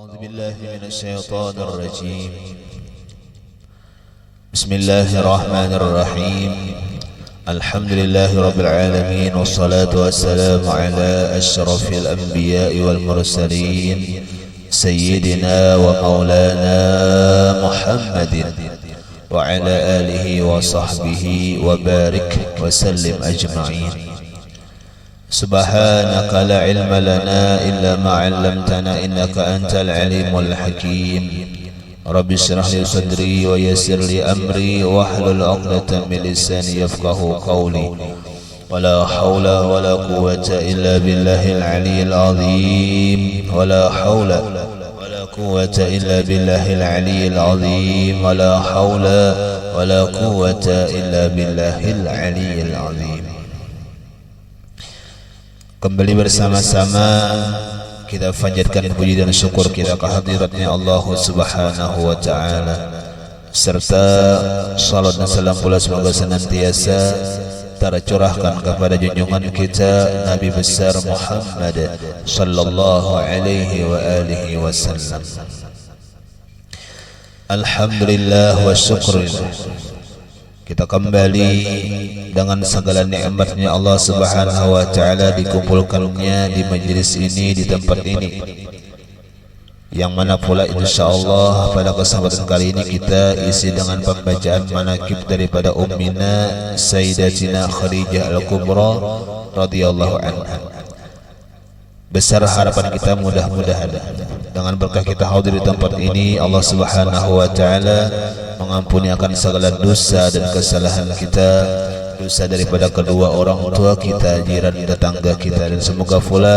أعوذ بالله من الشيطان الرجيم. بسم الله الرحمن الرحيم. الحمد لله رب العالمين، والصلاة والسلام على أشرف الأنبياء والمرسلين سيدنا ومولانا محمد وعلى آله وصحبه وبارك وسلم أجمعين. سبحانك لا علم لنا إلا ما علمتنا إنك أنت العليم الحكيم. رب اشرح لي صدري ويسر لي أمري واحلل عقدة من لساني يفقه قولي. ولا حول ولا قوة إلا بالله العلي العظيم. ولا حول ولا قوة إلا بالله العلي العظيم. ولا حول ولا قوة إلا بالله العلي العظيم. Kembali bersama-sama kita panjatkan puji dan syukur kita kehadiratnya Allah Subhanahu wa Ta'ala, serta salat dan salam pula semoga senantiasa tercurahkan kepada junjungan kita Nabi besar Muhammad sallallahu alaihi wa alihi wasallam. Alhamdulillah wa syukurillah, kita kembali dengan segala nikmatnya Allah Subhanahu wa Ta'ala dikumpulkannya di majlis ini, di tempat ini, yang mana pula insyaallah pada kesempatan kali ini kita isi dengan pembacaan manaqib daripada ummina Sayyidatina Khadijah Al-Kubra radhiyallahu anha. Besar harapan kita mudah-mudahan dengan berkah kita hadir di tempat ini, Allah Subhanahu wa Ta'ala mengampuni akan segala dosa dan kesalahan kita, dosa daripada kedua orang tua kita, jiran tetangga kita, dan semoga pula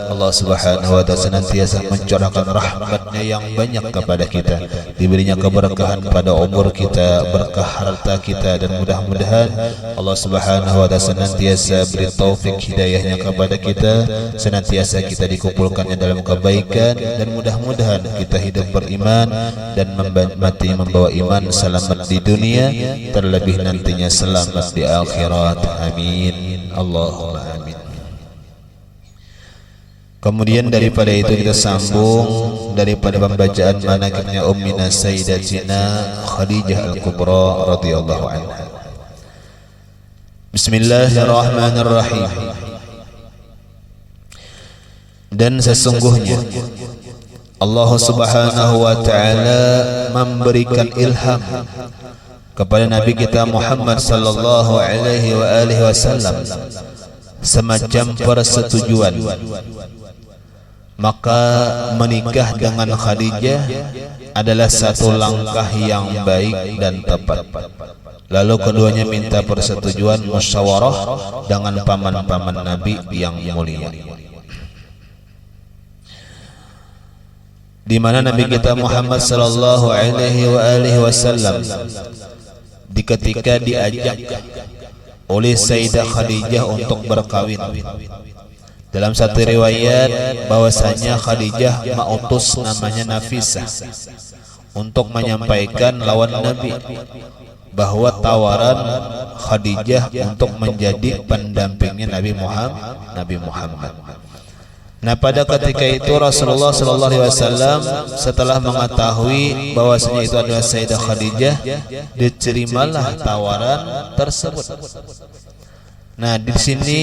Allah Subhanahu wa Ta'ala senantiasa mencurahkan rahmatnya yang banyak kepada kita, diberinya keberkahan pada umur kita, berkah harta kita, dan mudah-mudahan Allah Subhanahu wa Ta'ala senantiasa beri taufik hidayahnya kepada kita, senantiasa kita dikumpulkannya dalam kebaikan, dan mudah-mudahan kita hidup beriman dan mati membawa iman, selamat di dunia, terlebih nantinya selamat di akhirat. Amin, Allahumma amin. Kemudian daripada itu kita sambung daripada pembacaan manaqibnya ummina Sayyidatina Khadijah Al-Kubra radhiyallahu anha. Bismillahirrahmanirrahim. Dan sesungguhnya Allah Subhanahu wa Ta'ala memberikan ilham kepada Nabi kita Muhammad sallallahu alaihi wa alihi wasallam semacam persetujuan, maka menikah dengan Khadijah adalah satu langkah yang baik dan tepat. Lalu keduanya minta persetujuan musyawarah dengan paman-paman Nabi yang mulia, di mana Nabi kita Muhammad sallallahu alaihi wa alihi wasallam ketika diajak oleh Sayyidah Khadijah untuk berkawin. Dalam satu riwayat bahwasanya Khadijah mengutus namanya Nafisah untuk menyampaikan lawan Nabi bahwa tawaran Khadijah untuk menjadi pendampingnya Nabi Muhammad. Nah, pada ketika itu Rasulullah sallallahu alaihi wasallam setelah mengetahui bahwasanya itu adalah Sayyidah Khadijah, diterimalah tawaran tersebut. Nah, di sini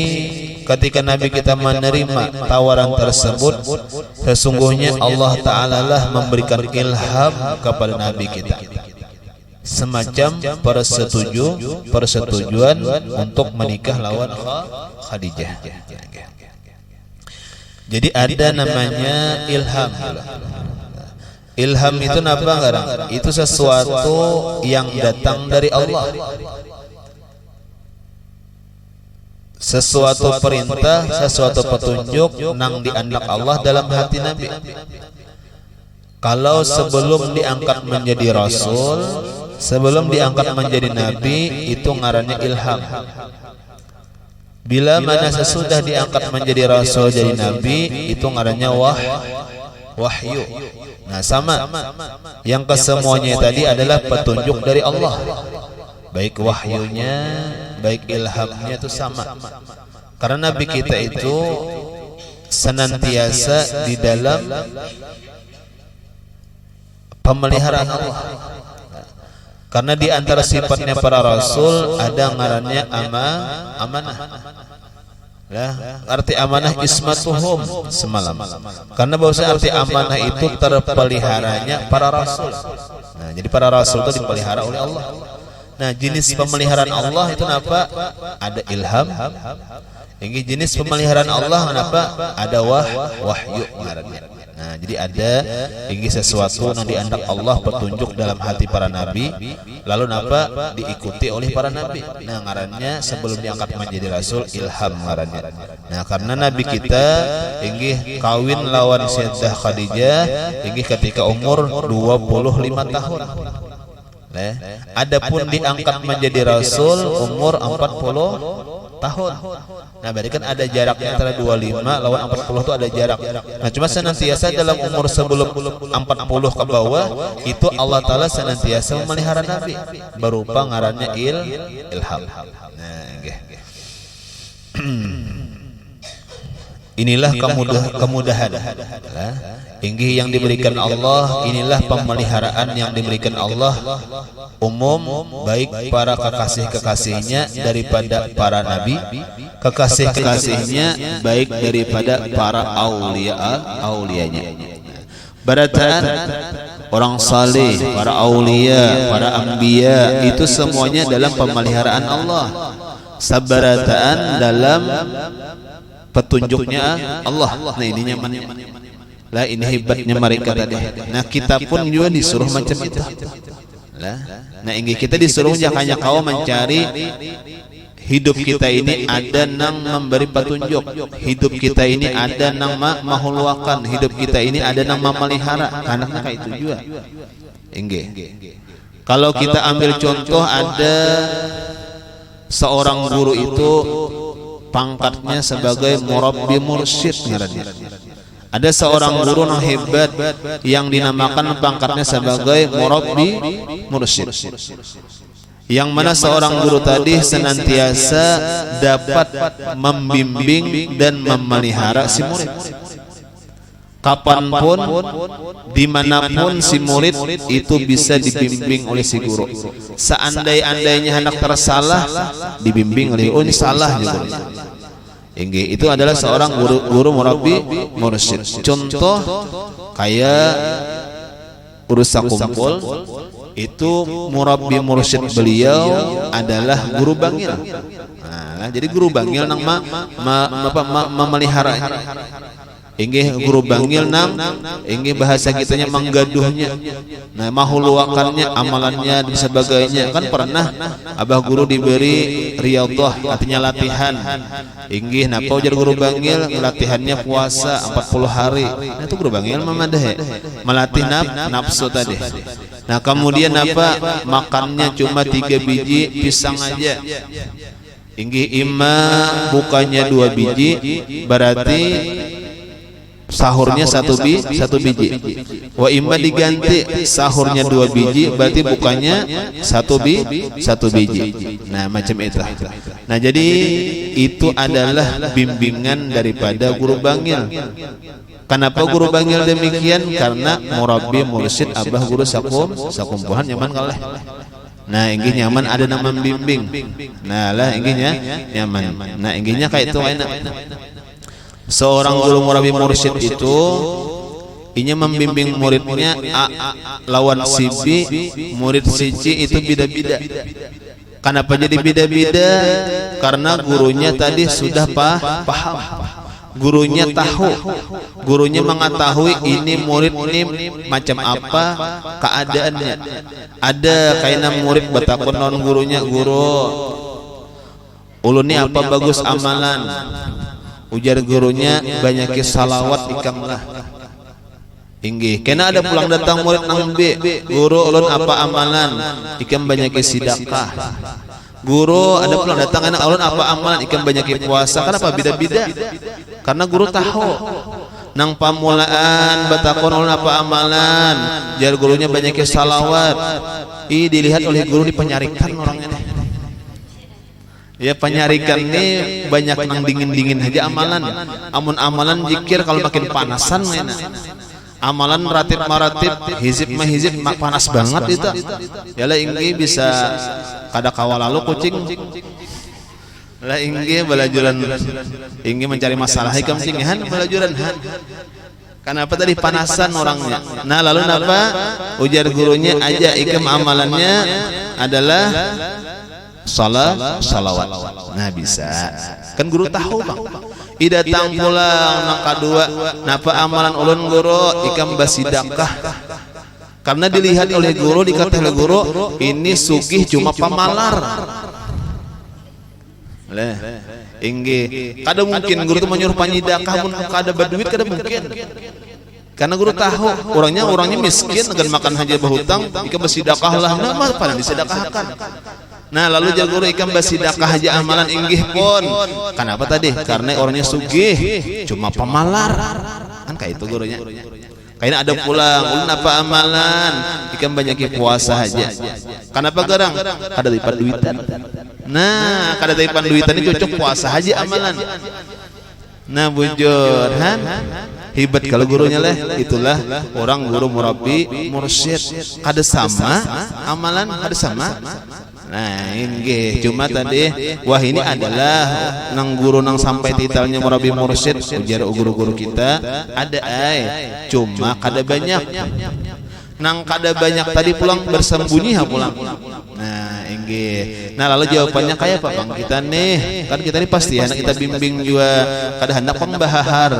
ketika Nabi kita menerima tawaran tersebut, sesungguhnya Allah Ta'ala lah memberikan ilham kepada Nabi kita, semacam persetujuan untuk menikah lawan Khadijah. Jadi ada namanya ilham. Ilham itu apa ngarang? Itu sesuatu yang datang dari Allah, sesuatu perintah, sesuatu petunjuk nang dianak Allah dalam hati Nabi. Kalau sebelum diangkat menjadi Rasul, sebelum diangkat menjadi Nabi, itu ngarannya ilham. Bila mana sesudah diangkat menjadi Rasul, jadi Nabi, itu ngarannya wahyu. Nah, sama. Yang kesemuanya tadi adalah petunjuk dari Allah, baik wahyunya, baik ilhamnya, itu sama. Karena Nabi kita itu senantiasa di dalam pemeliharaan Allah. Karena di antara sifatnya para rasul ada ngarannya amanah. Ya, arti amanah ismatuhum semalam. Karena bahwasanya arti amanah itu terpeliharanya para rasul. Nah, jadi para rasul itu dipelihara oleh Allah. Nah, jenis pemeliharaan Allah itu apa? Ada ilham. Ini jenis pemeliharaan Allah kenapa? Ada wahyu ngarannya. Nah, jadi ada ini sesuatu yang diandak Allah petunjuk dalam hati para nabi, lalu napa diikuti oleh para nabi. Nah, ngarannya sebelum diangkat menjadi rasul ilham ngarannya. Nah, karena nabi kita ini kawin lawan Sayyidah Khadijah ini ketika umur 25 tahun. Nah, adapun diangkat menjadi rasul umur 40 tahun. Nah, berarti kan ada jaraknya antara 25 lawan 40 itu ada jarak. Nah, cuma senantiasa dalam umur sebelum 40 ke bawah itu Allah Ta'ala senantiasa memelihara Nabi berupa ngarannya ilham. Nah, inilah kemudahan. Inggih yang diberikan Allah, inilah pemeliharaan yang diberikan Allah umum baik para kekasih-kekasihnya daripada para nabi, kekasih-kekasihnya baik daripada para aulianya. Barataan orang saleh, para aulia, para anbiya itu semuanya dalam pemeliharaan Allah. Sabarataan dalam petunjuknya Allah. Nah, ini nyaman. Lah, ini hebatnya mereka tadi. Nah, kita pun juga disuruh macam itu. Lah, nah ini kita disuruh hanya kau mencari hidup kita ini ada nang memberi petunjuk, hidup kita ini ada nang mahulwakan, hidup kita ini ada nang memelihara. Anaknya kayak itu juga. Inggih. Kalau kita ambil contoh, ada seorang guru itu pangkatnya sebagai murabbi mursyid ngarannya. Ada seorang guru yang hebat yang dinamakan pangkatnya sebagai murabbi mursyid. Yang mana seorang guru tadi senantiasa dapat membimbing dan memelihara si murid. Kapanpun, dimanapun si murid itu bisa dibimbing oleh si guru. Seandai-andainya hendak tersalah, dibimbing oleh ini salah juga. Itu adalah seorang guru murabbi mursyid. Contoh kayak urusan kumpul itu murabbi mursyid beliau adalah guru bangil. Nah, jadi guru bangil nang memelihara. Inggih guru bangil nang inggih bahasa kitanya menggaduhnya. Nah, mahuluakannya, amalannya dan sebagainya. Kan pernah abah guru diberi riyadhah, artinya latihan. Inggih napa ujar guru bangil, latihannya puasa 40 hari. Nah, itu guru bangil mamadah melatih nafsu tadi. Nah, kemudian apa makannya cuma 3 biji pisang aja. Inggih imma bukannya 2 biji, berarti sahurnya 1 biji. Wa imma diganti sahurnya 2 biji, berarti bukannya 1 biji. Nah, macam itu. Nah, jadi itu adalah bimbingan daripada guru bangil. Kenapa guru bangil demikian? Karena murabbi mursyid abah guru sakumpuhan nyaman kaleh. Nah, inggih nyaman ada nama membimbing. Nah, lah inggihnya nyaman. Nah, inggihnya kayak itu enak. Seorang guru murabbi mursyid itu inya membimbing muridnya lawan si B, murid si C itu beda-beda. Kenapa jadi beda-beda? Karena gurunya tadi sudah paham. Gurunya tahu, gurunya mengetahui ini murid ini macam apa keadaannya. Ada kayaknya murid bertakun non gurunya, guru ulun ini apa bagus amalan. Ujar gurunya banyaki salawat ikamlah. Inggih, kena ada pulang datang murid nang B, guru ulun apa amalan? Ikam banyaki sedekah. Guru ada pulang datang anak ulun apa amalan? Ikam banyaki puasa. Kenapa beda-beda? Karena guru tahu. Nang pamulaan batakon ulun apa amalan? Jar gurunya banyaki salawat. Dilihat oleh guru dipenyarikan orangnya. Ya, penyarikan ini banyak nang dingin-dingin aja amalan. Amun amalan zikir kalau makin panasan mana. amalan ratib maratib hizib mahizib panas banget itu ya lah inggi bisa kada kawal lalu kucing lah inggi belajuran inggi mencari masalah hikam singihan belajuran kenapa tadi panasan orangnya. Nah lalu napa ujar gurunya aja ikam amalannya adalah salawat. Nah bisa kan guru tahu bang ida datang pulang nang kadua napa amalan ulun guru ikam basidakah karena dilihat oleh guru dikata oleh guru ini sugih cuma pamalar leh inggi kada mungkin guru itu menyuruh panyidakah mun kada berduit kada mungkin karena guru tahu orangnya miskin dengan makan haja berhutang ikam basidakah lah nama pada disedekahkan. Nah lalu jago guru ikam basidakah aja amalan inggih pun kenapa tadi karena orangnya sugih cuma pemalar kan kayak itu gurunya kayaknya ada pulang ulun apa amalan ikam banyak puasa aja kenapa garang kada lipat duitan nah kada lipat duitan ini cocok puasa aja amalan nah bujur hebat kalau gurunya lah itulah orang guru murabi mursyid kada sama amalan kada sama. Nah ini cuma tadi wah ini adalah nang guru nang sampai titelnya murabi mursyid ujar guru-guru kita ada cuma kada banyak nang kada banyak tadi pulang bersembunyi pulang. Nah ini nah lalu jawabannya kayak apa bang kita nih kan kita ini pasti anak kita bimbing juga kada hendak pembahar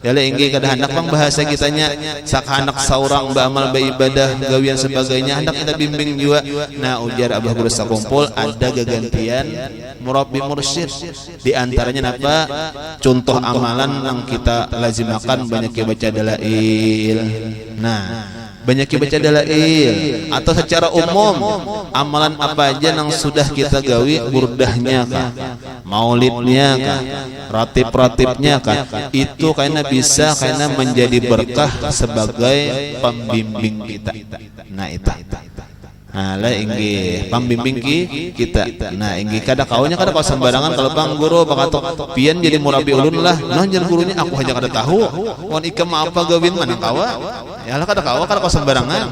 ya inggi kada hendak bahasa kitanya sak anak saurang beramal beribadah gawian sebagainya hendak kita bimbing juga. Nah ujar abah guru sakumpul ada gagantian murabi mursyid di antaranya napa contoh amalan yang kita lazimakan banyak baca dalail. Nah banyak baca dalail atau secara umum amalan apa aja yang sudah kita gawi burdahnya kah maulidnya kah ratib-ratibnya kah itu karena bisa karena menjadi berkah sebagai pembimbing kita. Nah itu nah lah inggi pembimbing kita. Nah inggi kada kaunya kada kau sembarangan kalau bang guru bakato pian jadi murabi ulun lah nah jar gurunya aku hanya kada tahu wan ikam apa gawin mana kawa ya lah kada kawa kada kau sembarangan.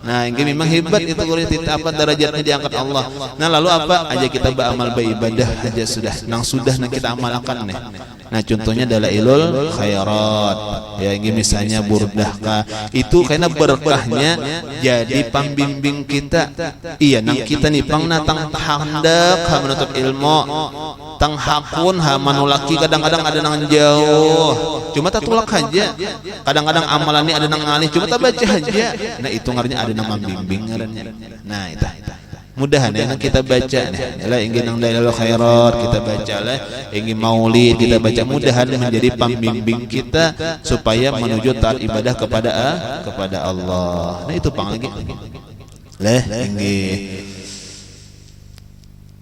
Nah inggi memang hebat itu guru tidak apa derajatnya diangkat Allah. Nah lalu apa aja kita beramal beribadah aja sudah nang kita amalkan nih. Nah contohnya dalailul khairat ya inggi misalnya burdah kah itu karena berkahnya jadi pembimbing kita. Iya nang kita nih pang natang hendak menuntut ilmu tang hakun manulaki kadang-kadang ada nang jauh cuma tak tulak aja kadang-kadang amalan ini ada nang ngalih cuma tak baca aja. Nah itu ngaranya ada nang membimbing ngarannya. Nah itu mudahan ya kita baca nih lah ingin nang dalailul khairat kita baca lah ingin maulid kita baca mudahan menjadi pembimbing kita supaya menuju taat ibadah kepada Allah. Nah itu pang lagi leh inggi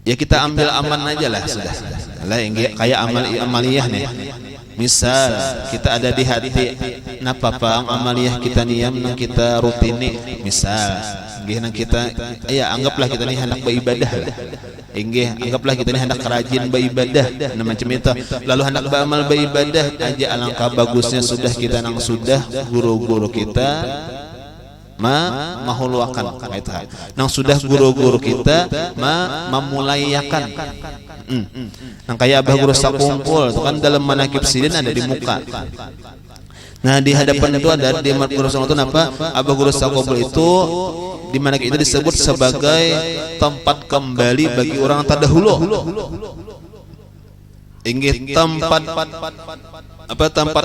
ya kita ambil aman aja lah sudah lah inggi kayak amaliyah nih misal kita ada di hati napa pang amaliyah kita niam nang kita rutini misal inggi nang kita ya anggaplah kita nih hendak beribadah lah inggi anggaplah kita nih hendak rajin beribadah nah macam itu lalu hendak beramal beribadah aja alangkah bagusnya sudah kita nang sudah guru-guru kita mahuluakan itu nang sudah guru-guru kita memulayakan nang kayak abah guru sakumpul itu kan dalam manakib sidin ada di muka. Nah di hadapan itu ada di guru sakumpul itu apa abah guru sakumpul itu di manakib itu disebut sebagai tempat kembali bagi orang terdahulu inggih tempat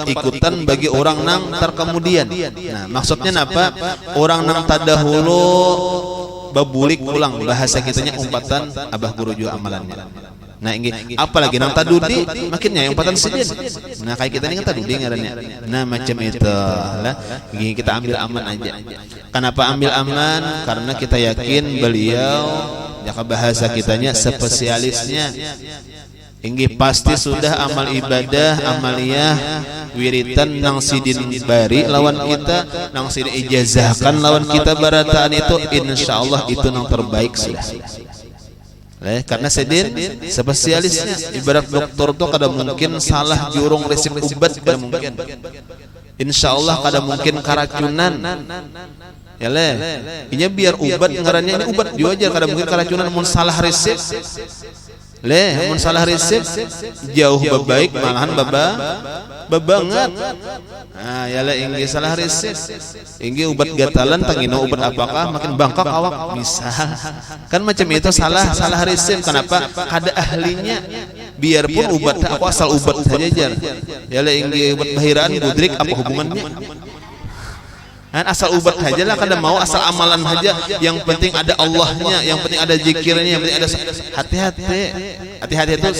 ikutan bagi orang nang terkemudian. Nah maksudnya apa orang nang terdahulu babulik pulang bahasa kitanya umpatan abah guru juga amalannya. Nah ini apalagi nang tadudi makinnya umpatan sidin. Nah kayak kita ini kan tadudi ngarannya. Nah macam itu lah ini kita ambil aman aja. Kenapa ambil aman? Karena kita yakin beliau jaka bahasa kitanya spesialisnya inggi pasti sudah amal ibadah amaliyah wiritan nang sidin bari lawan kita nang sidin ijazahkan lawan kita barataan itu insyaallah itu nang terbaik sudah. Karena sidin spesialisnya ibarat dokter tuh kada mungkin salah jurung resep obat kada mungkin. insyaallah kada mungkin karacunan ya leh inya biar ubat ngarannya ini ubat juga aja kada mungkin karacunan mun salah resep leh mun salah resep jauh baik malahan babanget. Nah ya leh inggih salah resep inggih ubat gatalan tangino ubat apakah makin bangkak awak misal kan macam itu salah resep. Kenapa kada ahlinya biarpun ubat aku asal ubat saja jar ya leh inggih ubat bahiraan budrik apa hubungannya kan asal ubat saja lah kada mau asal amalan saja yang penting ada Allahnya yang penting ada zikirnya yang penting ada hati-hati itu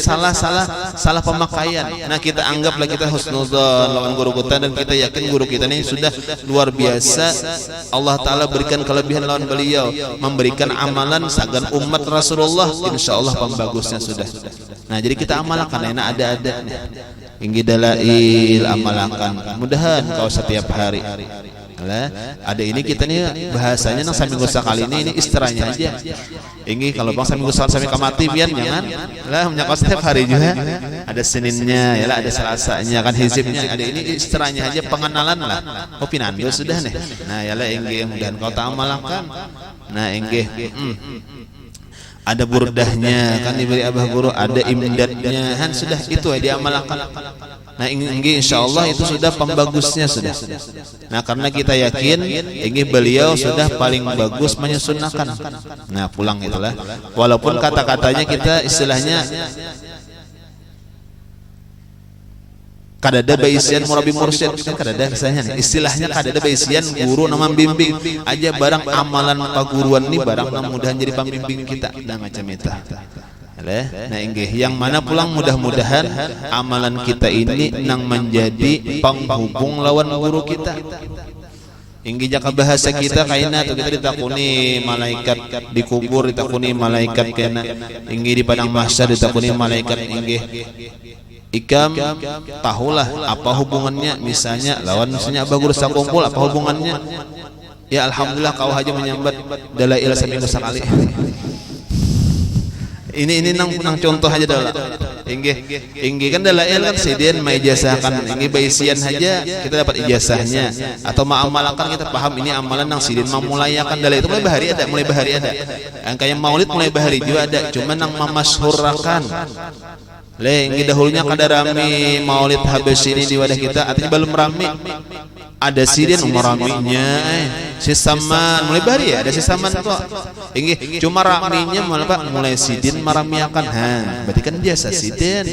salah pemakaian. Nah kita anggaplah kita husnuzon lawan guru kita dan kita yakin guru kita ini sudah luar biasa. Allah Ta'ala berikan kelebihan lawan beliau memberikan amalan sagan umat Rasulullah insyaallah pembagusnya sudah. Nah jadi kita amalkan enak ada inggih dalail amalkan mudahan kau setiap hari. Ada ini kita nih bahasanya nang saminggu sekali ini istilahnya aja. Ini kalau bang saminggu sekali kamati pian jangan lah menyakau setiap hari juga. Ada Seninnya ya lah, ada Selasanya kan hizibnya. Ada ini istilahnya aja pengenalan lah. Oh pinando sudah nih. Nah ya lah enggih mudahan kau tamalkan. Nah enggih ada burdahnya kan diberi abah guru, ada imdadnya kan sudah itu ya diamalkan. Nah ini insyaallah itu sudah pembagusnya sudah. Nah karena kita yakin ini beliau sudah paling bagus menyunnahkan. Nah pulang itulah walaupun kata-katanya kita istilahnya kadada baisian murabi mursyid kan kadada misalnya istilahnya kadada baisian guru nama bimbing aja barang amalan paguruan nih barang mudahan jadi pembimbing kita dan macam itu. Nah inggih yang mana pulang mudah-mudahan amalan kita ini nang menjadi penghubung lawan guru kita. Inggih jaka bahasa kita kaina atau kita ditakuni malaikat di kubur, ditakuni malaikat kena inggih di padang mahsyar ditakuni malaikat inggih ikam tahulah apa hubungannya misalnya lawan misalnya abah guru sakumpul apa hubungannya ya alhamdulillah kau aja menyambat dalail seminggu sekali. Ini nang contoh aja dah. Inggih kan dalail kan sidin maijazahkan inggih baisian saja kita dapat ijazahnya atau maamalkan kita paham ini amalan nang sidin memulayakan dalail itu mulai bahari ada. Yang kayak maulid mulai bahari juga ada cuma nang memasyhurkan. Inggih dahulunya kada rame maulid habis ini di wadah kita artinya belum rame. Ada sidin umur raminya sisaman mulai bahari ya ada sisaman kok inggih cuma raminya mulai sidin maramiakan berarti kan biasa sidin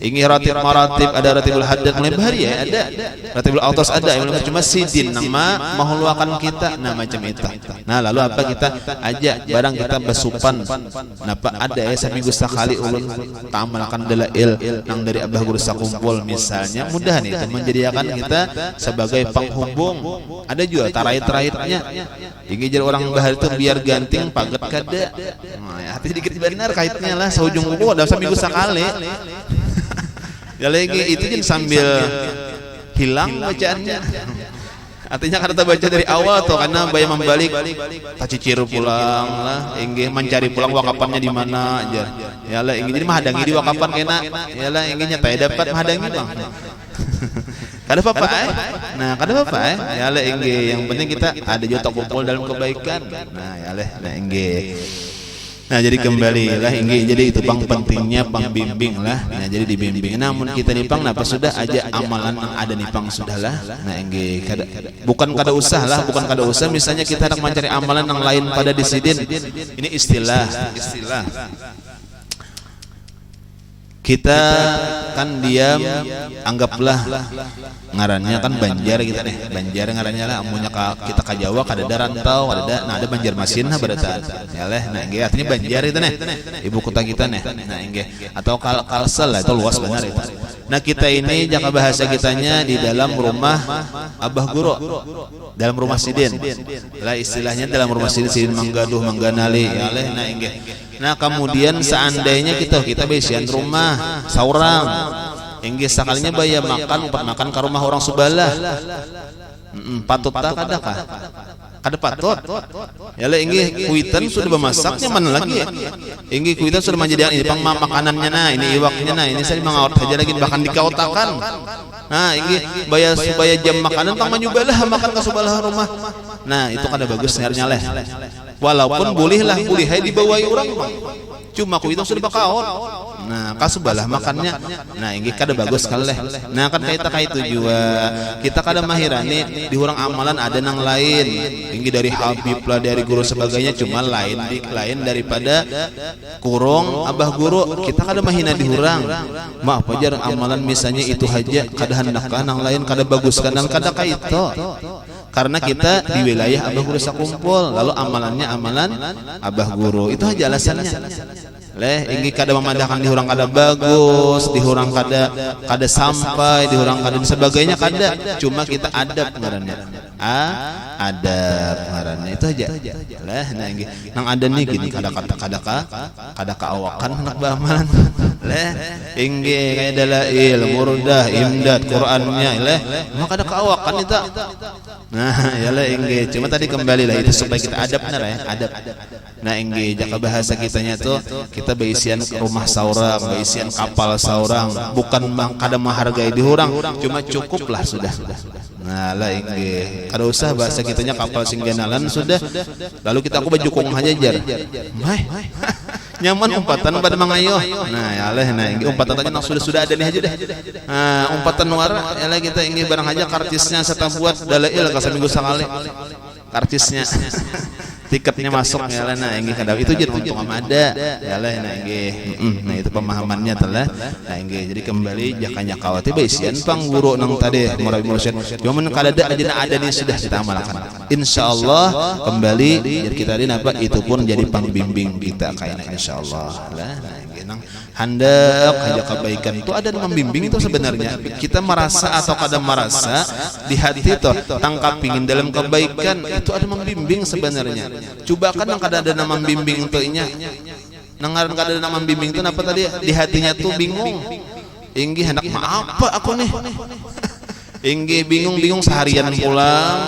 inggih ratib maratib ada ratibul haddad mulai bahari ya ada ratibul autos ada yang cuma sidin nama mahluakan kita nah macam itu. Nah lalu apa kita ajak barang kita besupan napa ada ya seminggu sekali ulun tamalkan dalail nang dari abah guru sakumpul misalnya mudahan itu menjadikan kita sebagai penghubung. Ada juga tarait-taraitnya inggih jadi orang bahari itu biar ganting paget kada hati sedikit benar kaitnya lah seujung kuku ada seminggu sekali. Ya lagi itu kan sambil hilang bacaannya. Artinya karena kita baca dari awal tuh karena bayar membalik tacicir pulang lah, inggih mencari pulang wakapannya di mana aja. Ya lah inggih jadi menghadangi di wakapan kena. Ya lah inggihnya teh dapat menghadangi bang. Kada apa-apa Nah kada apa-apa Ya lah inggih yang penting kita ada juga kumpul dalam kebaikan. Nah ya lah inggih. Nah jadi kembali lah inggih jadi itu bang pentingnya bang bimbing lah. Nah jadi dibimbing. Namun kita nipang napa sudah aja amalan yang ada nipang sudahlah. Nah inggih bukan kada usah lah bukan kada usah misalnya kita hendak mencari amalan yang lain pada disidin. Ini istilah kita kan diam anggaplah ngarannya kan Banjar kita nih Banjar ngarannya lah amunya kita ke Jawa kada ada rantau ada Banjarmasin lah pada saat ya leh nah inggih artinya Banjar itu nih ibu kota kita nih nah inggih atau Kalsel lah itu luas benar itu. Nah kita ini jaka bahasa kitanya di dalam rumah abah guru dalam rumah sidin lah istilahnya dalam rumah sidin manggaduh mangganali ya leh nah inggih. Nah kemudian seandainya kita besian rumah saurang inggih sekalinya bayar makan umpat makan ke rumah orang sebelah patut tak kada patut ya lah inggih kuitan sudah bermasaknya mana lagi ya inggih kuitan sudah menjadi ini pang makanannya nah ini iwaknya nah ini saya mengawat saja lagi bahkan dikautakan Nah, ini supaya jam makanan tang manjubalah makan ka sebelah rumah. Nah, itu kada bagus nyarnya leh. Walaupun bolehlah hai dibawai orang cuma ku itu sudah bakaot. Nah, kasubalah makannya. Nah, ini kada bagus kaleh. Nah, kan kaita itu juga kita kada mahirani di orang amalan ada nang lain. Ini dari Habib lah, dari guru sebagainya, cuma lain daripada kurung abah guru. Kita kada mahina di orang. Maaf aja amalan misalnya itu haja kada hendakkan nang lain kada bagus kadang kada kaito. Karena kita di wilayah abah guru sakumpul, lalu amalannya amalan abah guru. Itu aja alasannya. Leh, ini kada memandangkan di orang kada bagus, di orang kada sampai, di orang kada sebagainya kada. Cuma kita adab ngarannya. Adab ngarannya itu aja. Leh, nah ini nang ada nih gini kada awakan anak bamalan. Leh, ini kayak dalail, murdah, imdad, Qur'annya leh, maka kada awakan itu. Nah, ya lah ini. Cuma tadi kembali lah itu supaya kita adab benar ya, adab. Nah, ini jaka bahasa kitanya tuh kita beisian rumah saurang, beisian kapal saurang, bukan bang kada menghargai di orang, cuma cukup lah sudah. Nah, lah ini. Kada usah bahasa kitanya kapal sing genalan sudah. Lalu kita aku baju kong aja jar. Nyaman umpatan pada mangayo. Nah, ya lah, nah ini umpatan tadi nang sudah ada nih aja deh. Nah, umpatan nuara ya lah kita ini barang aja kartisnya serta buat dalail ka seminggu sekali. Kartisnya. Tiketnya masuk ya lah, nah ini kada itu jadi untung ada ya lah, nah ini nah itu pemahamannya telah. Nah ini jadi kembali jakanya kawati baisian pang guru nang tadi murabi mursyid cuma kada ada nih sudah kita amalkan insyaallah. Kembali jadi kita ini apa itu pun jadi pembimbing kita kayaknya insyaallah lah. Nah ini nang hendak aja kebaikan itu ada membimbing itu sebenarnya kita merasa atau kada merasa di hati itu tangkap pingin dalam kebaikan itu ada membimbing sebenarnya. Coba kan yang kada ada nama membimbing itu nya nangaran kada ada nama membimbing itu apa tadi di hatinya tuh bingung. Inggi hendak apa aku nih inggi bingung seharian pulang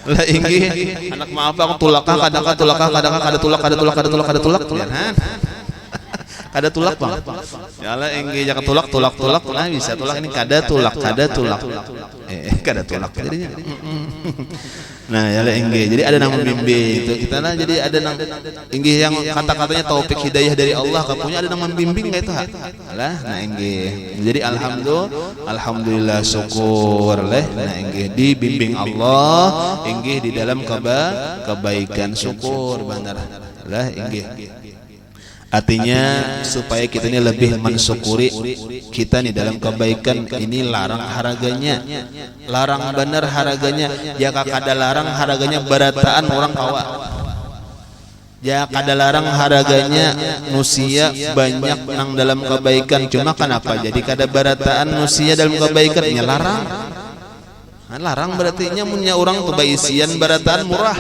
lah inggi anak maaf aku tulakah kadang kada tulak kada tulak bang ya lah inggi jaka tulak nah bisa tulak ini kada tulak kada tulak jadinya. Nah ya lah inggi jadi ada nama bimbing itu kita lah jadi ada nama inggi yang kata-katanya taufik hidayah dari Allah kapunya ada nama bimbing kayak itu lah. Nah inggi jadi alhamdulillah syukur leh. Nah inggi dibimbing Allah inggi di dalam kebaikan syukur benar lah inggi. Artinya supaya kita ini lebih mensyukuri kita nih dalam kebaikan ini larang haraganya, larang benar haraganya. Jika kada larang haraganya barataan orang kawa. Jika kada larang haraganya nusia banyak nang dalam kebaikan. Cuma kenapa jadi kada barataan nusia dalam kebaikan? Ya larang. Nah, larang berarti nya punya orang tuh baisian barataan murah.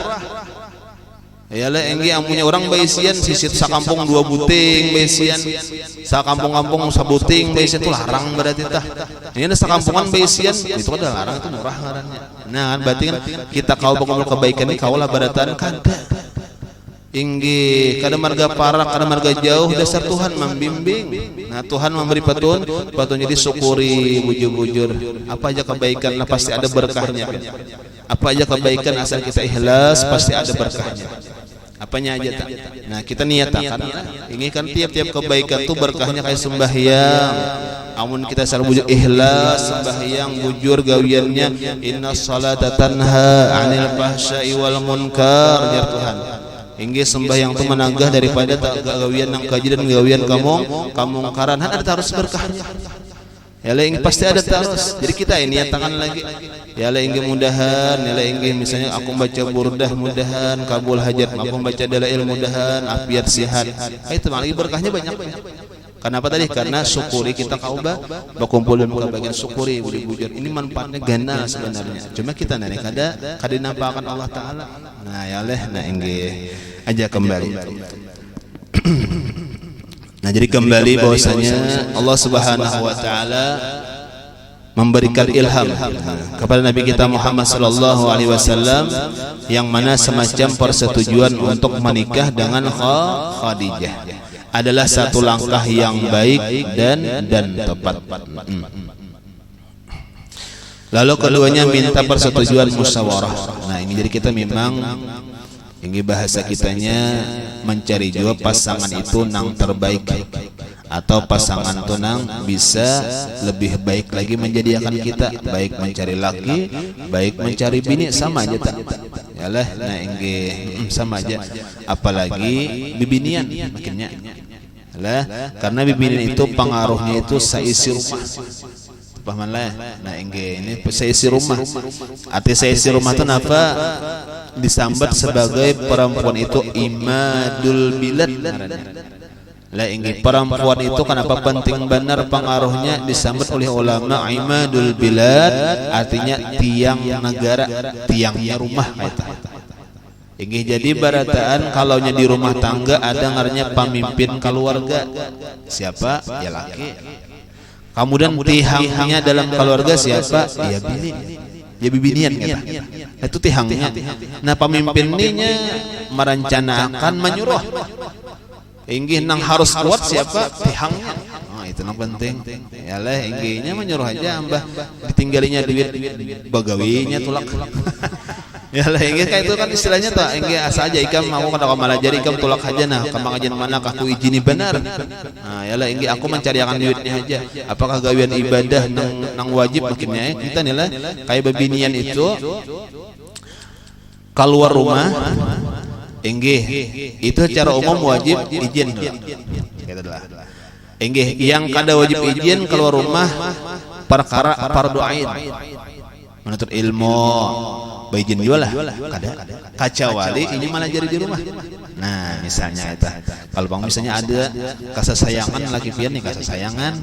Ya lah enggi amunya orang baisian sisit sakampung 2 buting baisian sakampung-kampung sabuting baisian itu larang berarti tah. Ini sakampungan baisian itu ada larang itu murah ngarannya. Nah kan berarti kan kita kau pengumpul kebaikan ini kaulah baratan kada. Inggi kada marga parah kada marga jauh dasar Tuhan membimbing. Nah Tuhan memberi petunjuk disyukuri bujur-bujur. Apa aja kebaikan lah pasti ada berkahnya. Apa aja kebaikan asal kita ikhlas pasti ada berkahnya. Apanya aja tak? Nah kita niatakan ini kan tiap-tiap kebaikan tuh berkahnya kayak sembahyang. Amun kita selalu bujur ikhlas sembahyang bujur gawiannya inna salata tanha 'anil fahsya'i wal munkar ya Tuhan. Hingga sembahyang itu menanggah daripada gawian nang kaji dan gawian kamungkaran ada harus berkahnya. Ya lah ini pasti ada terus. Jadi kita ini ya tangan lagi. Ya lah ini mudahan, ya lah ini misalnya aku baca burdah mudahan kabul hajat, aku baca dalail mudahan afiat sehat. Itu malah berkahnya banyak. Kenapa tadi? Karena syukuri kita kauba berkumpul dan bagian syukuri bujur. Ini manfaatnya gana sebenarnya. Cuma kita nanya kada nampakan Allah Taala. Nah ya leh nah ini aja kembali. Nah jadi kembali bahwasanya Allah Subhanahu wa taala memberikan ilham kepada Nabi kita Muhammad sallallahu alaihi wasallam yang mana semacam persetujuan untuk menikah dengan Khadijah adalah satu langkah yang baik dan tepat. Lalu keduanya minta persetujuan musyawarah. Nah ini jadi kita memang ini bahasa kitanya mencari juga pasangan itu nang terbaik atau pasangan itu nang bisa lebih baik lagi menjadikan kita, baik mencari laki, baik mencari bini sama aja tak? Yalah, nah ini sama aja. Apalagi bibinian makinnya. Lah, karena bibinian itu pengaruhnya itu seisi rumah. Paham lah. Nah ini seisi rumah. Arti seisi rumah itu apa? Disambat sebagai perempuan itu imadul bilad. Lah ini perempuan itu kenapa penting benar pengaruhnya disambat oleh ulama imadul bilad, artinya tiang negara, tiangnya rumah kata. Ini jadi barataan kalaunya di rumah tangga ada ngarannya pemimpin keluarga. Siapa? Ya laki. Kemudian tihangnya dalam keluarga siapa? Ya bini. Ya bibinian kita. Itu tihangnya. Nah pemimpinnya merencanakan menyuruh. Inggih nang harus kuat siapa? Tihangnya. Nah itu yang penting. Yalah inggihnya menyuruh aja mbah ditinggalinya duit bagawinya tulak. Ya lah inggih kayak itu kan istilahnya tak inggih asa aja ikam mau kada kamalajari ikam tulak aja nah kamangajan mana aku izini benar. Nah ya lah inggih aku mencari akan duitnya aja. Apakah gawian ibadah nang wajib makinnya kita nih lah kayak bebinian itu keluar rumah inggih itu secara umum wajib izin gitu lah. Inggih yang kada wajib izin keluar rumah perkara fardu ain menuntut ilmu izin juga lah kada kacawali ini malah jadi di rumah. Nah misalnya itu kalau bang misalnya ada kesayangan laki pian nih kesayangan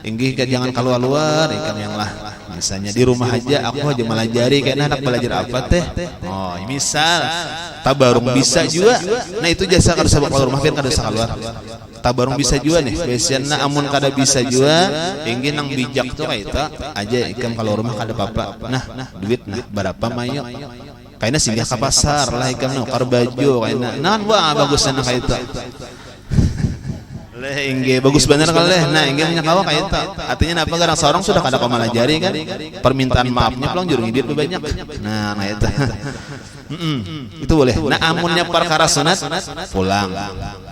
inggih jangan keluar ikan yang lah misalnya di rumah aja aku aja malah jari karena anak belajar apa teh oh misal tabarung bisa juga. Nah itu jasa kada sabab keluar rumah pian kada bisa keluar tabarung bisa juga nih biasanya amun kada bisa juga inggih nang bijak tuh kayak itu aja ikam kalau rumah kada apa-apa nah duit nah berapa mayo kayaknya singgah ke pasar lah ikam nukar baju kayaknya nah wah bagusnya nah kayak itu leh inggih bagus bener kalau leh nah inggih nyakawa kayak itu artinya apa garang seorang sudah kada kamalajari kan permintaan maafnya pulang jurung duit banyak nah itu itu boleh. Nah amunnya perkara sunat pulang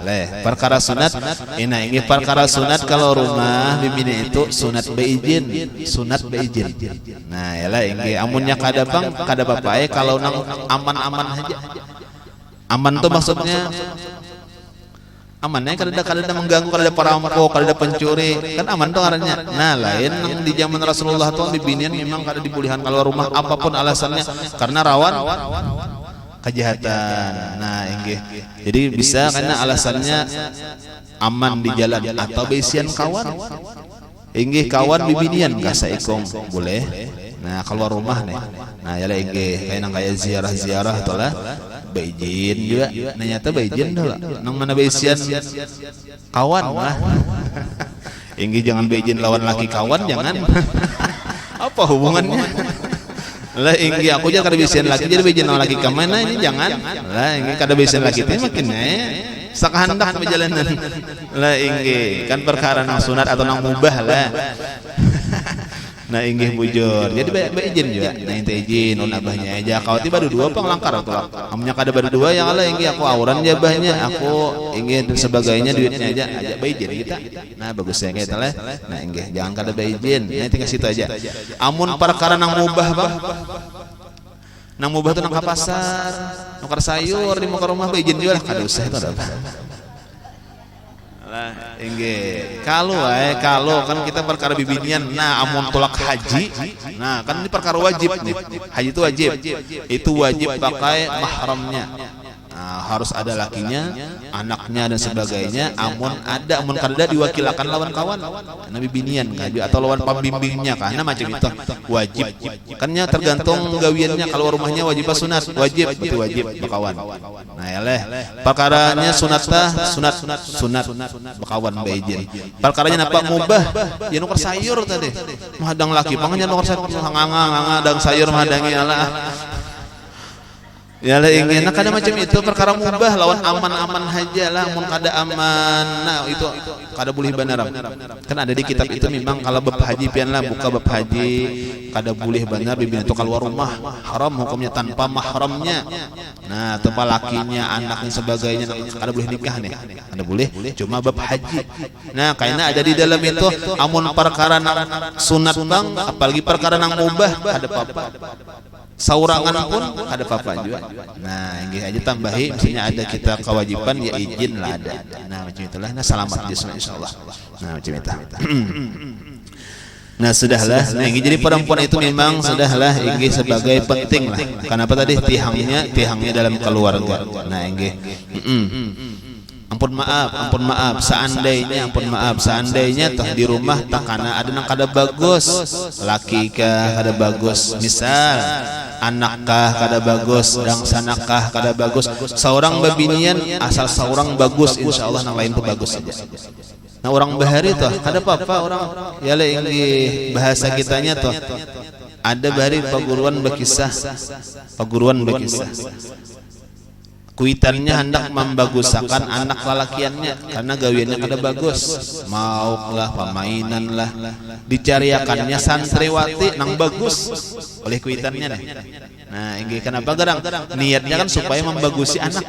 leh perkara sunat ini perkara sunat kalau rumah bibini itu sunat beizin nah yalah ini amunnya kada bang kada apa-apa kalau nang aman-aman aja aman tuh maksudnya amannya kada mengganggu kada perampok kada pencuri kan aman tuh ngarannya. Nah lain yang di zaman Rasulullah tuh bibinian memang kada dibolehan keluar rumah apapun alasannya karena rawan kejahatan. Nah inggih jadi bisa karena alasannya aman di jalan atau besian kawan inggih kawan bibinian kasa ikong boleh. Nah keluar rumah nih nah yalah inggih kayak ziarah atau lah beizin juga nanyata beizin dah nang mana beisian kawan lah inggih jangan beizin lawan laki kawan jangan apa hubungannya lah inggih aku jangan kada beisian laki jadi beizin lawan laki kemana ini jangan lah inggih kada beisian laki itu makin sakahandak perjalanan lah inggih kan perkara nang sunat atau nang mubah lah nah inggih bujur jadi beizin juga nah inti izin abahnya aja kau tiba dua penglangkar tuh amunya kada berdua yang ala inggih aku auran jabahnya aku ingin dan sebagainya duitnya aja beizin kita nah bagusnya kita lah nah inggih jangan kada beizin nah tinggal situ aja amun perkara nang mubah bang nang mubah tuh nang ke pasar nukar sayur di muka rumah beizin juga lah kada usah itu ada apa lah inggih kalau kan kita perkara bibinian nah amun tolak haji nah kan ini perkara wajib nih haji itu wajib pakai mahramnya nah, harus ada lakinya anaknya dan sebagainya amun kada diwakilkan lawan kawan nabi binian atau lawan pembimbingnya karena macam itu wajib kannya tergantung gawiannya kalau rumahnya wajib sunat wajib bakawan nah ya leh perkaranya sunat bakawan beizin perkaranya apa mubah ya nukar sayur tadi mahadang laki panganya nukar sayur nganga dang sayur mahadangi Allah Ya lah ingin nak ada macam itu perkara mubah lawan aman-aman haja lah mun kada aman. Nah itu kada boleh banaram. Kan ada di kitab itu memang kalau bab haji pian lah buka bab haji kada boleh banar bibina itu keluar rumah haram hukumnya tanpa mahramnya. Nah tanpa lakinya anaknya sebagainya kada boleh nikah nih. Kada boleh cuma bab haji. Nah karena ada di dalam itu amun perkara nang sunat bang apalagi perkara nang mubah ada apa-apa. Saurangan pun ada apa-apa juga. Nah, ini aja tambahi misalnya ada kita kewajiban ya izin lah ada. Nah, macam itulah. Nah, selamat insyaallah. Nah, macam itu. Nah, sudahlah. Nah, ini jadi perempuan itu memang sudahlah ini sebagai penting lah. Kenapa tadi tihangnya dalam keluarga. Nah, ini ampun maaf seandainya toh di rumah takana ada nang kada bagus laki kah kada bagus misal anak kah kada bagus dang sanakah kada bagus seorang babinian asal seorang bagus insyaallah nang lain pun bagus saja. Nah orang bahari toh kada apa-apa orang ya ini bahasa kitanya toh ada bahari paguruan berkisah kuitannya hendak membagusakan anak lalakiannya karena gawiannya kada bagus mauklah pemainan lah dicariakannya santriwati nang bagus oleh kuitannya nih. Nah ini kenapa garang niatnya kan supaya membagusi anak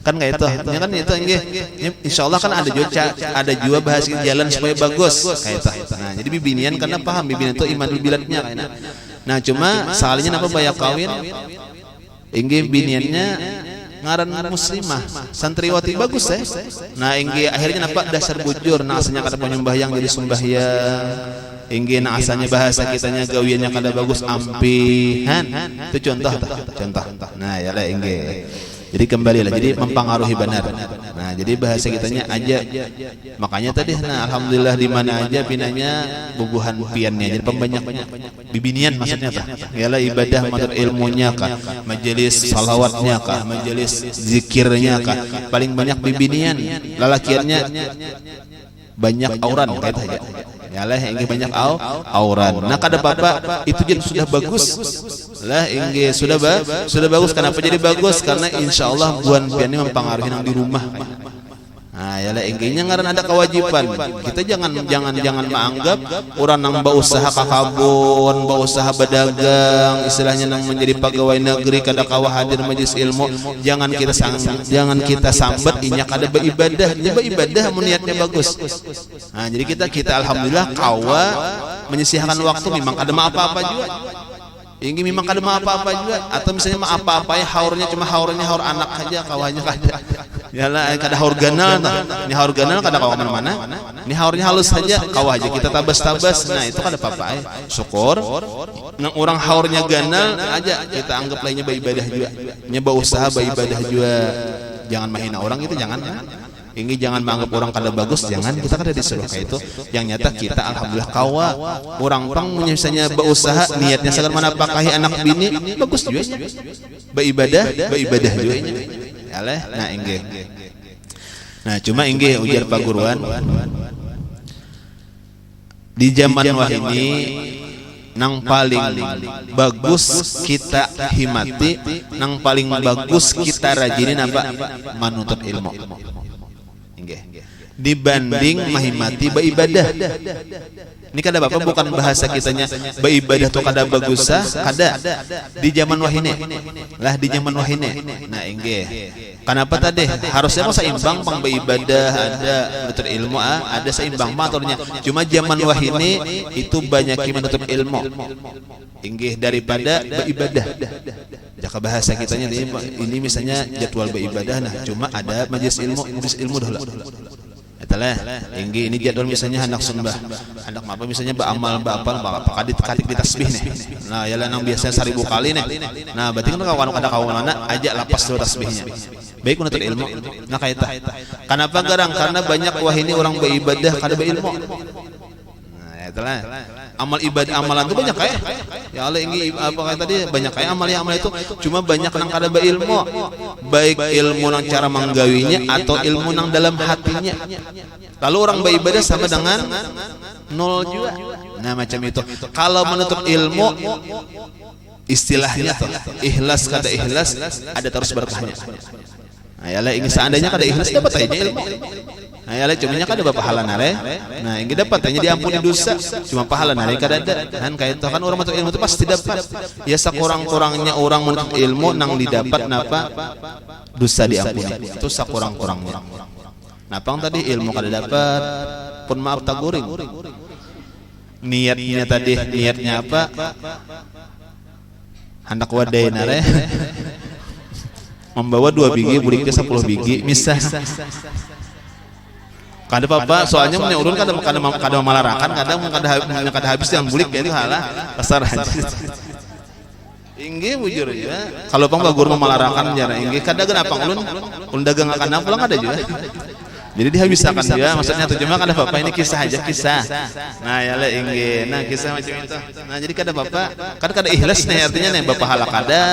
kan kayak itu ini kan itu insyaallah kan ada juga bahas jalan supaya bagus kayak itu. Nah jadi bibinian karena paham bibinian itu iman bilatnya kayak nah cuma salahnya apa bayar kawin ini biniannya ngaran muslimah santriwati bagus nah inggi akhirnya nampak dasar bujur nah asalnya kata penyembahyang jadi sembahyang inggi nah asalnya bahasa kitanya gawiannya kada bagus ampihan itu contoh nah ya lah inggi jadi kembali lah jadi mempengaruhi benar. Nah jadi bahasa kitanya aja makanya tadi nah alhamdulillah di mana aja pinanya bubuhan piannya jadi pembanyak bibinian maksudnya kah ialah ibadah matur ilmunya kah majelis salawatnya kah majelis zikirnya kah paling banyak bibinian lalakiannya banyak auran kayak saja yalah ingin banyak auran. Nah kada apa-apa itu jadi sudah bagus lah ingin sudah bagus. Kenapa jadi bagus karena insyaallah buan piannya mempengaruhi nang di rumah. Nah yalah inginnya ngaran ada kewajiban kita jangan menganggap orang nang berusaha kakabun berusaha berdagang istilahnya nang menjadi pegawai negeri kada kawah hadir majelis ilmu jangan kita sambat inya kada beribadah dia beribadah niatnya bagus. Nah jadi kita alhamdulillah kawa menyisihkan waktu memang kada apa-apa juga ini memang kada apa-apa juga atau misalnya apa-apa ya haurnya cuma haur anak aja kawahnya kada yalah kada haur ganal ini haur ganal kada kawa mana-mana ini haurnya halus saja kawah aja kita tabas-tabas nah itu kada apa-apa syukur nang orang haurnya ganal aja kita anggap lainnya beribadah juga nyoba usaha beribadah juga jangan mahina orang itu jangan ini jangan menganggap orang kada bagus jangan kita kada disuruh kayak itu yang nyata kita alhamdulillah kawa orang misalnya berusaha niatnya segar mana pakahi anak bini bagus juga beribadah juga yalah nah inggih nah cuma inggih ujar paguruan di zaman wah ini nang paling bagus kita himati nang paling bagus kita rajinin apa menuntut ilmu dibanding mahimati beribadah. Ini kada bapak bukan bahasa kitanya beribadah tuh kada bagus kada di zaman wahine lah di zaman wahine. Nah inggih kenapa tadi harusnya mau seimbang pang beribadah ada menuntut ilmu ada seimbang maturnya cuma zaman wahine itu banyak menuntut ilmu inggih daripada beribadah. Jaka bahasa kitanya ini misalnya jadwal beribadah nah cuma ada majelis ilmu dahulu. Itulah ini jadwal misalnya hendak sembah hendak apa misalnya beramal kadit di tasbih nih. Nah yalah nang biasanya 1000 kali nih. Nah berarti kan kawan mana aja lapas dulu tasbihnya. Baik menuntut ilmu. Nah kayak itu. Kenapa garang? Karena banyak wah ini orang beribadah kada berilmu. Nah itulah amal ibadah amalan itu banyak kayak ya Allah ini apa kayak tadi banyak kayak amal itu cuma banyak nang kada berilmu baik ilmu nang cara menggawinya atau ilmu nang dalam hatinya lalu orang beribadah sama dengan 0 juga. Nah macam itu kalau menuntut ilmu istilahnya tuh ikhlas kada ikhlas ada terus berkahnya. Nah, yalah ini seandainya kada ikhlas dapat aja ilmu. Nah, yalah cumanya kada pahala nare. Nah, ini dapat hanya diampuni dosa, cuma pahala nare kada ada. Kan kayak itu kan orang menuntut ilmu itu pasti dapat. Ya sakurang-kurangnya orang menuntut ilmu nang didapat napa dosa diampuni. Itu sakurang-kurangnya. Nah, pang tadi ilmu kada dapat pun maaf taguring. Niatnya tadi niatnya apa? Hendak wadai nare membawa 2 biji buliknya 10 biji misah kada apa soalnya punya urun kada malarakan kadang kada habis yang bulik itu halah besar aja ingge bujur ya kalau pang bagur malarakan jara ingge kada genapang ulun dagang akan pulang ada juga jadi dihabiskan dia maksudnya tuh cuma kada apa ini kisah aja kisah. Nah ya lah ingge nah kisah macam itu. Nah jadi kada apa kan kada ikhlas nih artinya nih bapahala kada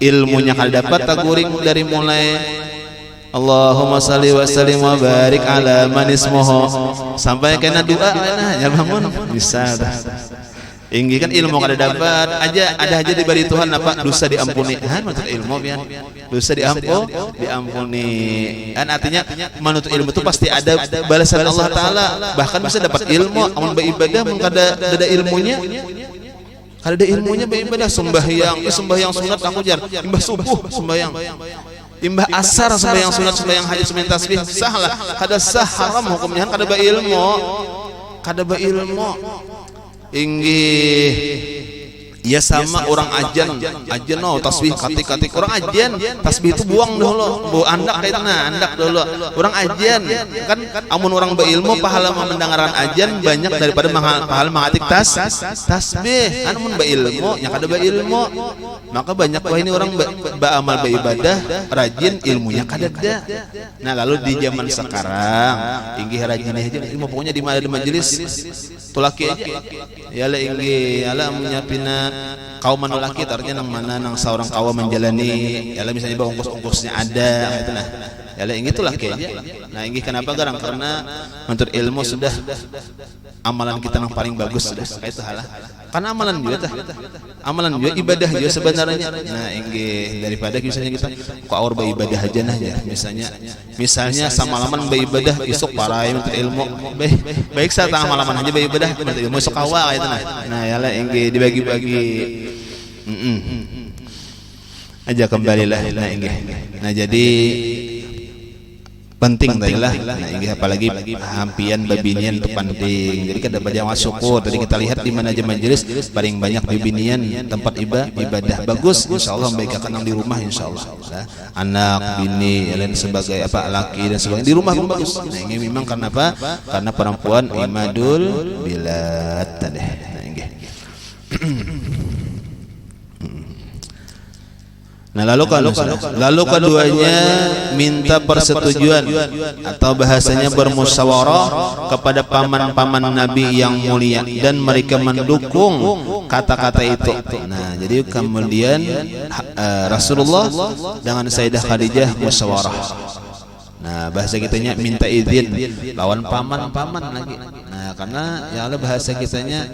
ilmunya kada dapat taguring dari mulai Allahumma salli wa sallim wa barik ala man ismuhu sampai kena doa nah ya bangun bisa dah. Inggi kan ilmu kada dapat aja ada aja diberi Tuhan apa dosa diampuni. Kan maksud ilmu pian. Dosa diampuni. Kan artinya menuntut ilmu itu pasti ada balasan Allah taala. Bahkan bisa dapat ilmu amun beribadah mun kada ada ilmunya. Kada ada ilmunya beribadah sembahyang sunat aku jar. Imbah subuh sembahyang. Imbah asar sembahyang sunat sembahyang hajat sembahyang tasbih sahlah. Kada sah haram hukumnya kada ba ilmu. Kada ba ilmu. Inggih ya sama orang ajan no tasbih katik orang ajan tasbih itu buang dulu bu andak kaitna andak dulu orang ajan kan amun orang berilmu pahala mendengarkan ajan banyak daripada pahala mengatik tasbih amun berilmu yang kada berilmu maka banyak wah ini orang beramal beribadah rajin ilmunya kada ada. Nah lalu di zaman sekarang inggih rajin aja ilmu pokoknya di mana di majelis tulaki aja ya lah inggih ya lah menyiapina kaum manulaki artinya nang mana nang seorang kaum menjalani ya lah misalnya bawa ongkos-ongkosnya ada gitu nah ya lah inggih tulaki aja. Nah inggih kenapa garang karena menuntut ilmu sudah amalan kita yang paling bagus sudah itu halah karena amalan juga amalan juga ibadah juga sebenarnya. Nah inggih daripada misalnya kita kok aur beribadah aja nah ya misalnya samalaman beribadah isuk parai untuk ilmu baik saat malaman aja beribadah untuk ilmu isuk awal itu nah ya lah inggih dibagi-bagi aja kembalilah nah inggih nah jadi penting tadi lah nah inggih apalagi hampian babinian itu penting jadi kada banyak syukur tadi kita lihat di mana aja majelis paling banyak babinian tempat ibadah bagus insyaallah baik akan di rumah insyaallah anak bini lain sebagai apa laki dan sebagainya di rumah pun bagus. Nah ini memang karena apa karena perempuan imadul bilad tadi nah inggih nah lalu keduanya minta persetujuan atau bahasanya bermusyawarah kepada paman-paman Nabi yang mulia dan mereka mendukung kata-kata itu. Nah jadi kemudian Rasulullah dengan Sayyidah Khadijah musyawarah. Nah bahasa kitanya minta izin lawan paman-paman lagi. Nah karena ya Allah bahasa kitanya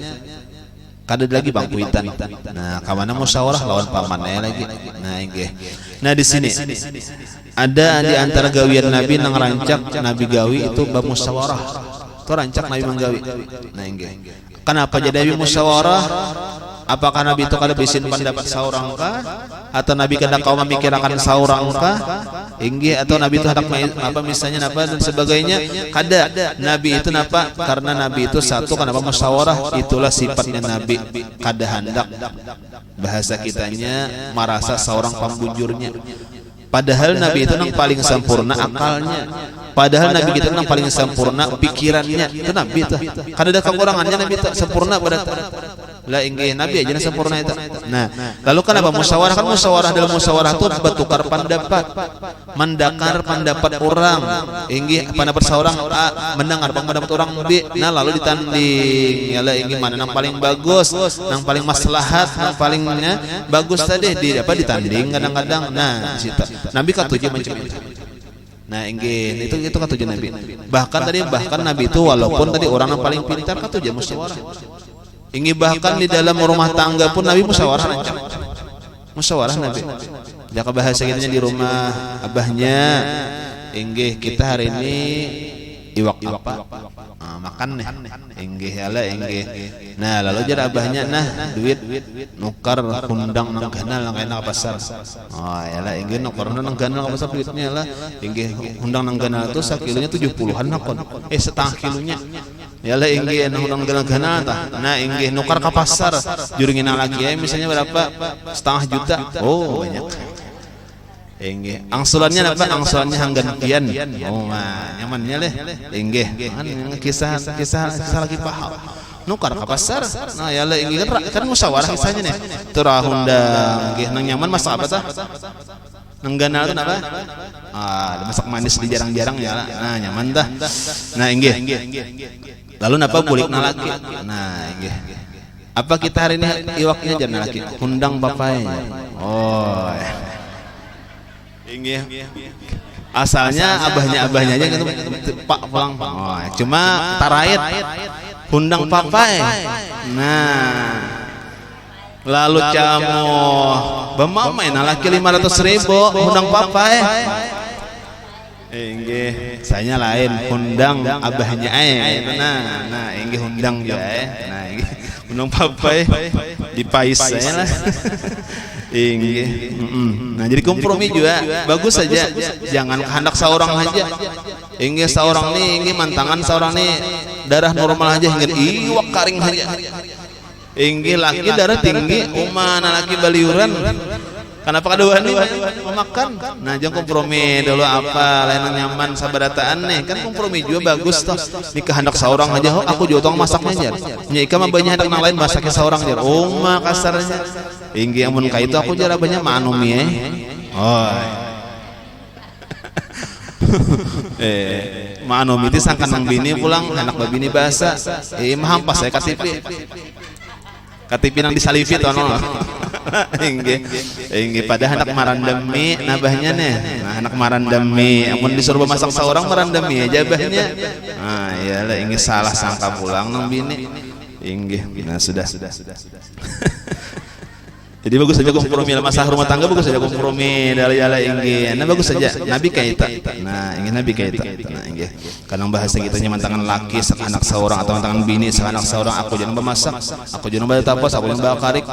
kada lagi bangkuitan. Nah, kawana musyawarah lawan pamannya lagi. Nah, inggih. Nah, di sini ada di antara gawian Nabi nang rancak Nabi gawi itu bab musyawarah. Itu rancak Nabi manggawi. Nah, inggih. Kenapa jadi musyawarah? Apakah Nabi itu kada bisin pendapat saurang kah? Atau Nabi kada kau memikirkan saurang kah? Inggih atau Nabi itu hendak apa misalnya apa dan sebagainya? Kada. Nabi itu napa? Karena Nabi itu satu kenapa musyawarah? Itulah sifatnya Nabi. Kada hendak bahasa kitanya merasa seorang pembujurnya. Padahal Nabi itu yang paling sempurna akalnya. Padahal Nabi kita yang paling sempurna pikirannya. Itu Nabi itu. Kada ada kekurangannya Nabi itu sempurna pada lah inggih Nabi aja sempurna itu. Nah, lalu kenapa musyawarah? Kan musyawarah dalam musyawarah itu bertukar pendapat, mendakar pendapat orang. Inggih pendapat seorang A mendengar pendapat orang B. Nah, lalu ditanding. Yalah inggih mana yang paling bagus, yang paling maslahat, yang palingnya bagus tadi di apa ditanding kadang-kadang. Nah, situ. Nabi katuju macam itu. Nah, inggih itu katuju Nabi. Bahkan Nabi itu walaupun tadi orang yang paling pintar katuju musyawarah. Inggih bahkan di dalam rumah tangga pun Nabi musyawarah rancang. Musyawarah Nabi. Jaka bahasa kitanya di rumah abahnya, inggih kita hari ini iwak apa? Makan nih. Inggih yala inggih. Nah, lalu jar abahnya duit nukar hundang nang ganal nang enak pasar. Oh, yala inggih nukarna nang ganal pasar duitnya lah. Inggih hundang nang ganal itu sakilonya 70-an nakon. Setengah kilonya. Yala inggih hundang nang ganal tah. Nah, inggih nukar ka pasar juringin lagi misalnya berapa? Setengah juta. Oh, banyak. Inggih angsulannya apa? Angsulannya hanggantian. Oh mah nyamannya leh. Inggih kisah lagi paham nukar ke pasar. Nah ya lah inggih kan musyawarah kisahnya nih turahundang inggih nang nyaman masak apa tah nang ganal itu apa? Masak manis di jarang-jarang ya lah. Nah nyaman dah. Nah inggih lalu napa bulik nalaki. Nah inggih apa kita hari ini iwaknya jar nalaki hundang bapai. Oh inggih asalnya abahnya aja gitu pak pulang. Oh, cuma tarait hundang papai. Nah lalu camu bemamai nalaki 500.000 hundang papai. Inggih saya lain hundang abahnya nah inggih hundang ya nah inggih hundang papai dipais saya lah. Inggih. Nah jadi kompromi juga bagus saja, jangan kehendak seorang aja. Inggih seorang nih inggih mantangan seorang nih darah normal aja hingga iwak karing aja. Inggih laki darah tinggi umana laki baliuran. Kenapa kedua nih memakan? Nah jangan kompromi dulu apa lain nyaman sabarataan nih kan kompromi juga bagus toh. Ini kehendak seorang aja aku juga tong masaknya aja. Nyai mah banyak hendak nang lain masaknya seorang aja. Mah kasarnya. Inggih amun ka itu aku jara banyak manumi oh manumi itu sangkan nang bini pulang anak babini bahasa mah hampas saya KTP nang disalifi toh no. Inggih pada anak marandemi nabahnya nih. Nah anak marandemi amun disuruh masak seorang marandemi aja bahnya. Nah iyalah inggih salah sangka pulang nang bini. Inggih nah sudah. Jadi bagus saja kompromi masalah rumah tangga bagus saja kompromi dari ala inggih. Nah bagus saja Nabi kaita. Nah ingin Nabi kaita. Nah inggih. Kadang bahasa kita nyaman tangan laki sak anak seorang atau tangan bini sak anak seorang aku jangan bemasak, aku jangan bawa tapas, aku jangan bawa karik.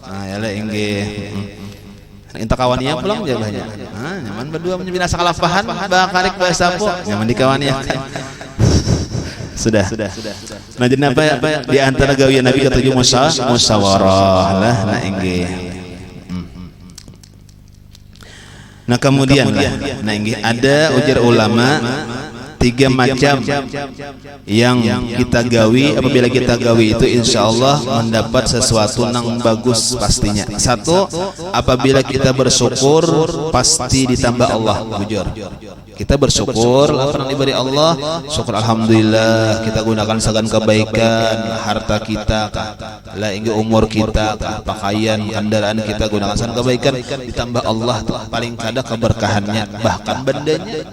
Nah yala inggih. Inta kawaninya pulang jabahnya. Nah nyaman berdua menyebina sakalapahan bawa karik bahasa apa? Nyaman di kawaninya. Sudah. Nah jadi apa di antara gawian Nabi ketujuh musyawarah lah nah inggih. Nah kemudian nah inggih ada ujar ulama 3 macam yang kita gawi apabila kita gawi itu insyaallah mendapat sesuatu yang bagus pastinya. 1 apabila kita bersyukur pasti ditambah Allah bujur. Kita bersyukur apa yang diberi Allah, syukur alhamdulillah kita gunakan segala kebaikan, harta kita lah hingga umur kita, pakaian, kendaraan kita gunakan segala kebaikan ditambah Allah paling kada keberkahannya bahkan bandanya.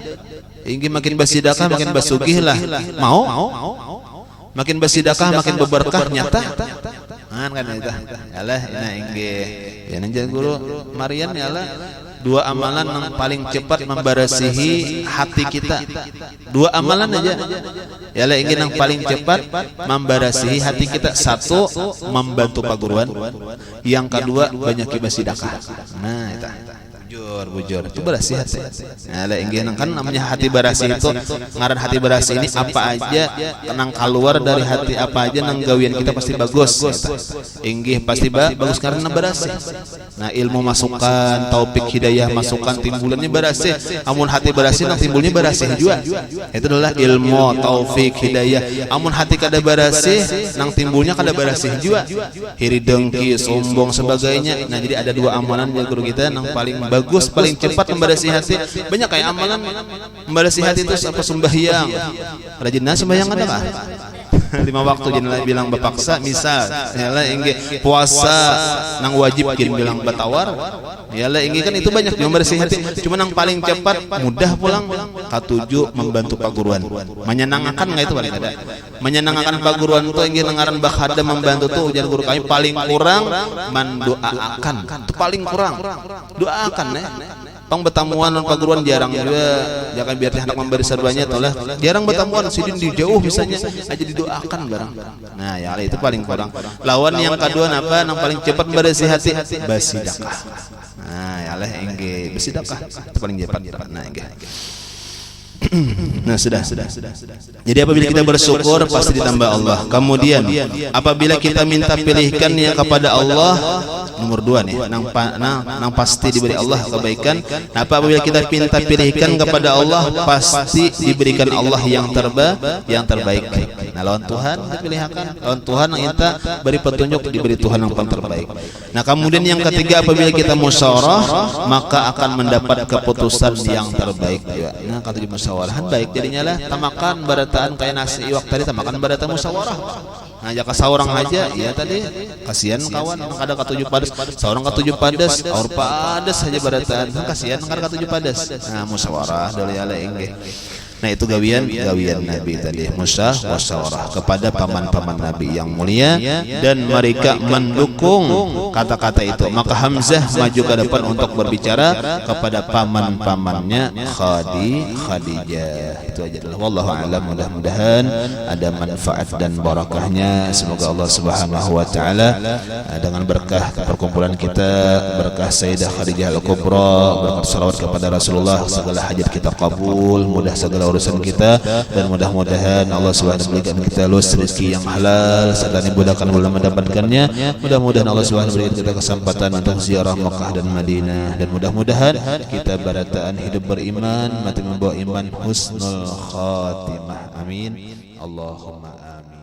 Hingga makin bersedekah makin bersugih lah. Mau? Makin bersedekah makin berberkah nyata. Kan itu. Yalah ina inggih. Ya nang guru Marian yalah 2 amalan yang paling cepat membersihi hati kita. 2 amalan aja. Yalah ingin yang paling cepat membersihi hati kita. 1 membantu paguruan. Yang kedua banyak bersedekah. Nah itu. Bujur itu bersih hati. Nah, ingin kan namanya hati bersih itu ngaran hati bersih ini apa aja nang keluar dari hati apa aja nang gawian kita pasti bagus. Inggih pasti bagus karena bersih. Nah ilmu masukan, taufik hidayah masukan timbulannya bersih. Amun hati bersih nang timbulnya bersih juga. Itu adalah ilmu taufik hidayah. Amun hati kada bersih nang timbulnya kada bersih juga. Hiri dengki, sombong sebagainya. Nah jadi ada 2 amalan ya guru kita nang paling bagus paling cepat membersih hati. Banyak kayak amalan membersih hati itu apa sembahyang. Rajin sembahyang ada kah? 5 waktu jenela bilang bapaksa misal yalah engge puasa nang wajib kin bilang batawar yalah engge kan itu banyak yang bersih hati cuma nang paling cepat mudah pulang katuju membantu paguruan menyenangkan enggak itu paling ada menyenangkan paguruan tuh engge nengaran bakhada membantu tuh ujar guru kami paling kurang mendoakan itu paling kurang doakan ya pang betamuan non paguruan jarang juga jangan biar hendak memberi serbannya tolah jarang betamuan sidin di jauh misalnya aja didoakan barang nah ya itu paling kurang lawan yang kedua apa yang paling cepat bersih hati basidakah nah ya lah engge basidakah itu paling cepat nah engge nah sudah. Jadi apabila kita bersyukur pasti ditambah Allah. Kemudian apabila kita minta pilihkannya kepada Allah nomor 2 nih, nang pasti diberi Allah kebaikan. Nah, apabila kita minta pilihkan kepada Allah pasti diberikan Allah yang terbaik. Nah, lawan Tuhan dipilihkan, lawan Tuhan yang kita beri petunjuk diberi Tuhan yang paling terbaik. Nah, kemudian yang ketiga apabila kita musyawarah maka akan mendapat keputusan yang terbaik juga. Nah, kata di musyawarahan baik jadinya lah tamakan barataan kayak nasi iwak tadi tamakan barata musyawarah. Nah jaka seorang aja ya tadi kasihan kawan ada ketujuh padas seorang ketujuh padas aur padas saja barataan kasihan kada ketujuh padas. Nah musyawarah dole ala engge. Nah itu gawian Nabi tadi musyawarah kepada paman-paman Nabi yang mulia dan mereka mendukung kata-kata itu. Maka Hamzah maju ke depan untuk berbicara kepada paman-pamannya Khadijah. Itu aja adalah wallahu a'lam. Mudah-mudahan ada manfaat dan barakahnya. Semoga Allah Subhanahu wa taala dengan berkah perkumpulan kita, berkah Sayyidah Khadijah Al-Kubra, berkat salawat kepada Rasulullah, segala hajat kita kabul, mudah segala urusan kita, dan mudah-mudahan Allah Subhanahu wa taala berikan kita rezeki yang halal serta dimudahkan dalam mendapatkannya. Mudah-mudahan Allah Subhanahu wa taala berikan kita kesempatan untuk ziarah Makkah dan Madinah, dan mudah-mudahan kita barataan hidup beriman, mati membawa iman, husnul khatimah. Amin. Allahumma amin.